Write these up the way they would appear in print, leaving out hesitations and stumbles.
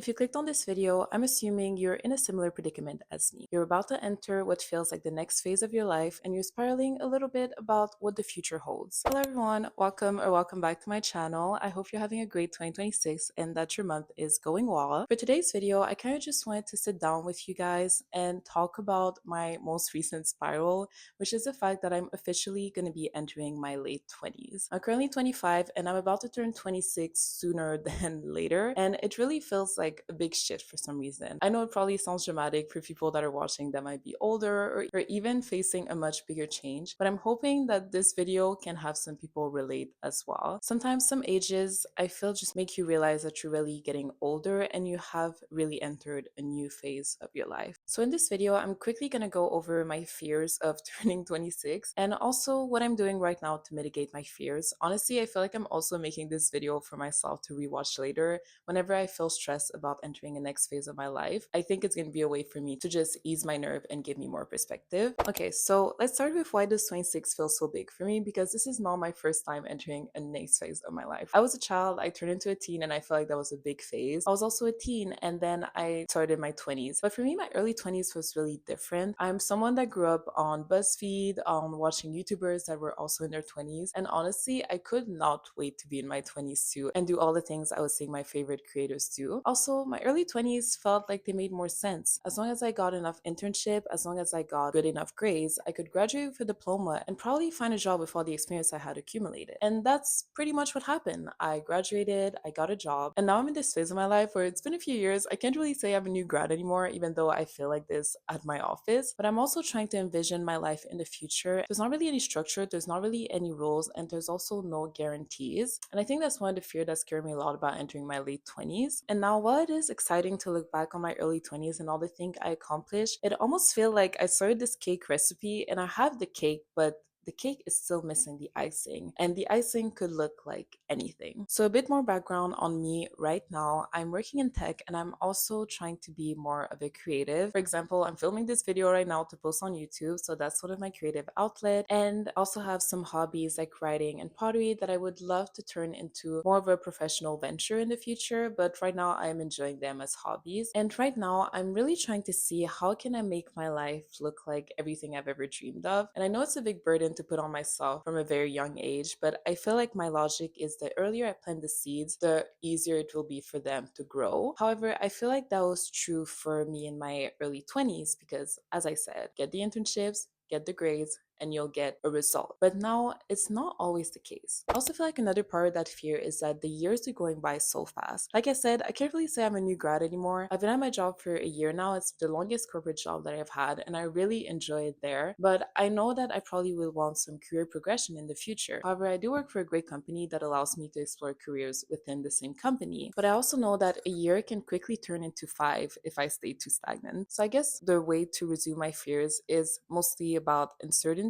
If you clicked on this video, I'm assuming you're in a similar predicament as me. You're about to enter what feels like the next phase of your life, and you're spiraling a little bit about what the future holds. Hello everyone, welcome back to my channel. I hope you're having a great 2026 and that your month is going well. For today's video, I kind of just wanted to sit down with you guys and talk about my most recent spiral, which is the fact that I'm officially going to be entering my late 20s. I'm currently 25 and I'm about to turn 26 sooner than later, and it really feels like a big shift for some reason. I know it probably sounds dramatic for people that are watching that might be older or even facing a much bigger change, but I'm hoping that this video can have some people relate as well. Sometimes some ages I feel just make you realize that you're really getting older and you have really entered a new phase of your life. So in this video, I'm quickly going to go over my fears of turning 26 and also what I'm doing right now to mitigate my fears. Honestly, I feel like I'm also making this video for myself to rewatch later whenever I feel stressed about entering the next phase of my life. I think it's going to be a way for me to just ease my nerve and give me more perspective. Okay, so let's start with why does 26 feel so big for me, because this is not my first time entering a next phase of my life. I was a child, I turned into a teen, and I feel like that was a big phase. I was also a teen and then I started my 20s. But for me, my early 20s was really different. I'm someone that grew up on BuzzFeed, on watching YouTubers that were also in their 20s. And honestly, I could not wait to be in my 20s too and do all the things I was seeing my favorite creators do. Also, my early 20s felt like they made more sense. As long as I got enough internship, as long as I got good enough grades, I could graduate with a diploma and probably find a job with all the experience I had accumulated. And that's pretty much what happened. I graduated, I got a job, and now I'm in this phase of my life where it's been a few years. I can't really say I'm a new grad anymore, even though I feel like this at my office, but I'm also trying to envision my life in the future. There's not really any structure, there's not really any rules, and there's also no guarantees. And I think that's one of the fear that scared me a lot about entering my late 20s. And now while it is exciting to look back on my early 20s and all the things I accomplished, it almost feels like I started this cake recipe and I have the cake, but the cake is still missing the icing, and the icing could look like anything. So a bit more background on me right now. I'm working in tech and I'm also trying to be more of a creative. For example, I'm filming this video right now to post on YouTube, so that's sort of my creative outlet, and also have some hobbies like writing and pottery that I would love to turn into more of a professional venture in the future, but right now I'm enjoying them as hobbies. And right now I'm really trying to see how can I make my life look like everything I've ever dreamed of. And I know it's a big burden to put on myself from a very young age, but I feel like my logic is the earlier I plant the seeds, the easier it will be for them to grow. However, I feel like that was true for me in my early 20s because, as I said, get the internships, get the grades, and you'll get a result. But now it's not always the case. I also feel like another part of that fear is that the years are going by so fast. Like I said, I can't really say I'm a new grad anymore. I've been at my job for a year now. It's the longest corporate job that I've had, and I really enjoy it there. But I know that I probably will want some career progression in the future. However, I do work for a great company that allows me to explore careers within the same company. But I also know that a year can quickly turn into 5 if I stay too stagnant. So I guess the way to resume my fears is mostly about uncertainty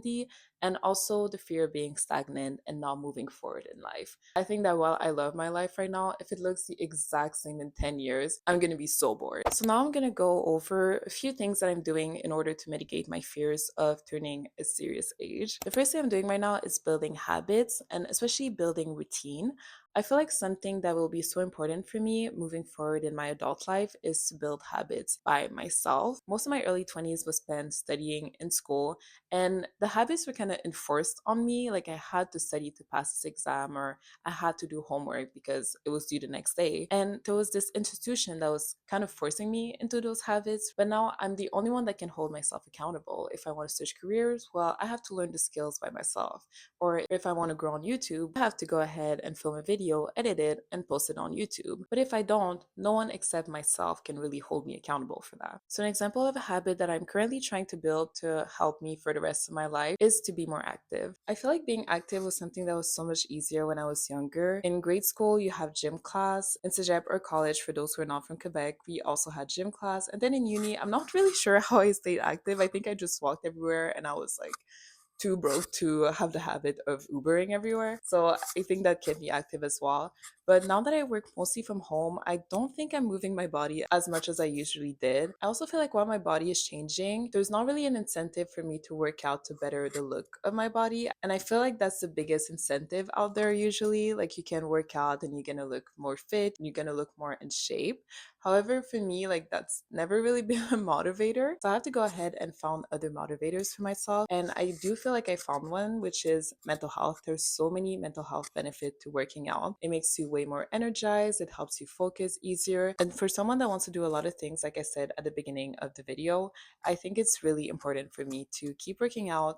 and also the fear of being stagnant and not moving forward in life. I think that while I love my life right now, if it looks the exact same in 10 years, I'm going to be so bored. So now I'm going to go over a few things that I'm doing in order to mitigate my fears of turning a serious age. The first thing I'm doing right now is building habits and especially building routine. I feel like something that will be so important for me moving forward in my adult life is to build habits by myself. Most of my early 20s was spent studying in school, and the habits were kind of enforced on me. Like I had to study to pass this exam, or I had to do homework because it was due the next day. And there was this institution that was kind of forcing me into those habits. But now I'm the only one that can hold myself accountable. If I want to switch careers, well, I have to learn the skills by myself. Or if I want to grow on YouTube, I have to go ahead and film a video, edit it, and post it on YouTube. But if I don't, no one except myself can really hold me accountable for that. So an example of a habit that I'm currently trying to build to help me for the rest of my life is to be more active. I feel like being active was something that was so much easier when I was younger. In grade school, you have gym class. In Cégep or college, for those who are not from Quebec, we also had gym class. And then in uni, I'm not really sure how I stayed active. I think I just walked everywhere and I was like too broke to have the habit of Ubering everywhere. So I think that kept me active as well. But now that I work mostly from home, I don't think I'm moving my body as much as I usually did. I also feel like while my body is changing, there's not really an incentive for me to work out to better the look of my body. And I feel like that's the biggest incentive out there usually. Like you can work out and you're gonna look more fit, and you're gonna look more in shape. However, for me, like that's never really been a motivator. So I have to go ahead and found other motivators for myself. And I do feel like I found one, which is mental health. There's so many mental health benefit to working out. It makes you way more energized. It helps you focus easier. And for someone that wants to do a lot of things, like I said at the beginning of the video, I think it's really important for me to keep working out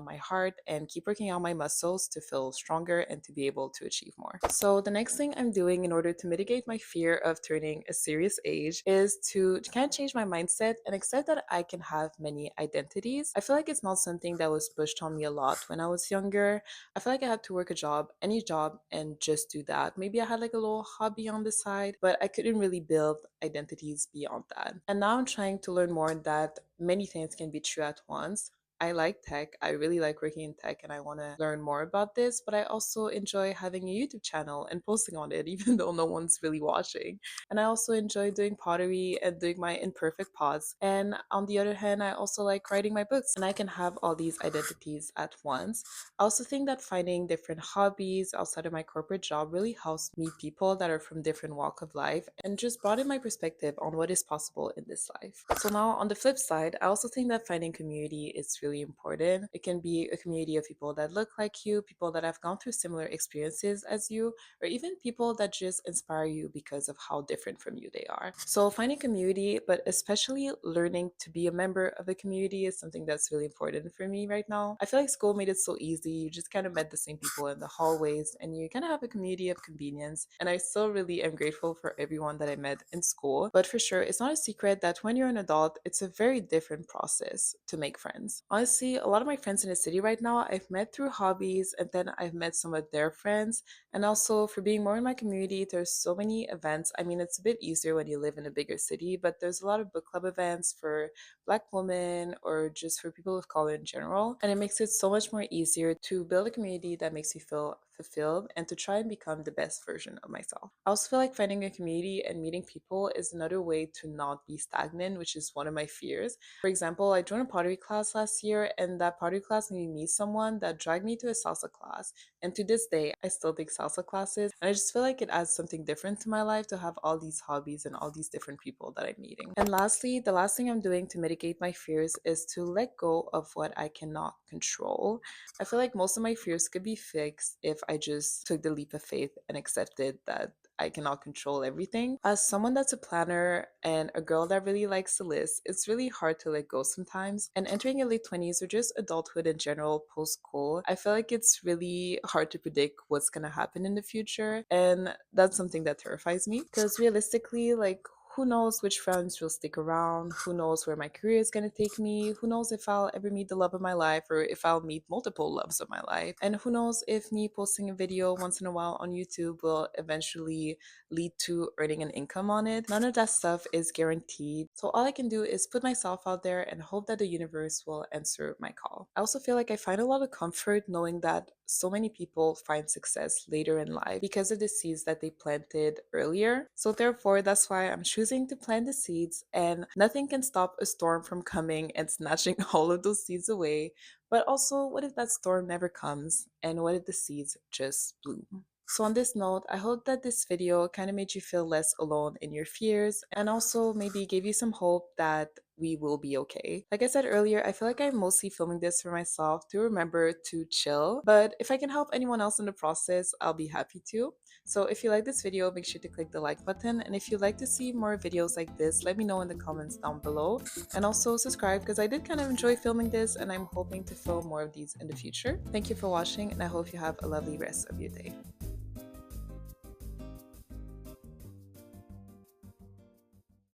my heart, and keep working out my muscles to feel stronger and to be able to achieve more. So, the next thing I'm doing in order to mitigate my fear of turning a serious age is to kind of change my mindset and accept that I can have many identities. I feel like it's not something that was pushed on me a lot when I was younger. I feel like I had to work a job, any job, and just do that. Maybe I had like a little hobby on the side, but I couldn't really build identities beyond that. And now I'm trying to learn more that many things can be true at once. I like tech. I really like working in tech and I want to learn more about this, but I also enjoy having a YouTube channel and posting on it, even though no one's really watching. And I also enjoy doing pottery and doing my imperfect pots. And on the other hand, I also like writing my books, and I can have all these identities at once. I also think that finding different hobbies outside of my corporate job really helps meet people that are from different walk of life and just broaden my perspective on what is possible in this life. So now on the flip side, I also think that finding community is really important. It can be a community of people that look like you, people that have gone through similar experiences as you, or even people that just inspire you because of how different from you they are. So finding community, but especially learning to be a member of a community, is something that's really important for me right now. I feel like school made it so easy. You just kind of met the same people in the hallways and you kind of have a community of convenience. And I still really am grateful for everyone that I met in school. But for sure, it's not a secret that when you're an adult, it's a very different process to make friends. Honestly, a lot of my friends in the city right now, I've met through hobbies, and then I've met some of their friends. And also, for being more in my community, there's so many events. I mean, it's a bit easier when you live in a bigger city, but there's a lot of book club events for Black women or just for people of color in general. And it makes it so much more easier to build a community that makes you feel fulfilled and to try and become the best version of myself. I also feel like finding a community and meeting people is another way to not be stagnant, which is one of my fears. For example, I joined a pottery class last year, and that pottery class made me meet someone that dragged me to a salsa class. And to this day, I still take salsa classes. And I just feel like it adds something different to my life to have all these hobbies and all these different people that I'm meeting. And lastly, the last thing I'm doing to mitigate my fears is to let go of what I cannot control. I feel like most of my fears could be fixed if I just took the leap of faith and accepted that I cannot control everything. As someone that's a planner and a girl that really likes to list, it's really hard to let go sometimes. And entering your late 20s or just adulthood in general post school, I feel like it's really hard to predict what's going to happen in the future. And that's something that terrifies me because realistically, like, who knows which friends will stick around? Who knows where my career is going to take me? Who knows if I'll ever meet the love of my life or if I'll meet multiple loves of my life? And who knows if me posting a video once in a while on YouTube will eventually lead to earning an income on it? None of that stuff is guaranteed. So all I can do is put myself out there and hope that the universe will answer my call. I also feel like I find a lot of comfort knowing that so many people find success later in life because of the seeds that they planted earlier. So therefore, that's why I'm choosing to plant the seeds, and nothing can stop a storm from coming and snatching all of those seeds away. But also, what if that storm never comes? And what if the seeds just bloom? So on this note, I hope that this video kind of made you feel less alone in your fears and also maybe gave you some hope that we will be okay. Like I said earlier, I feel like I'm mostly filming this for myself to remember to chill, but if I can help anyone else in the process, I'll be happy to. So if you like this video, make sure to click the like button, and if you'd like to see more videos like this, let me know in the comments down below. And also subscribe because I did kind of enjoy filming this and I'm hoping to film more of these in the future. Thank you for watching, and I hope you have a lovely rest of your day.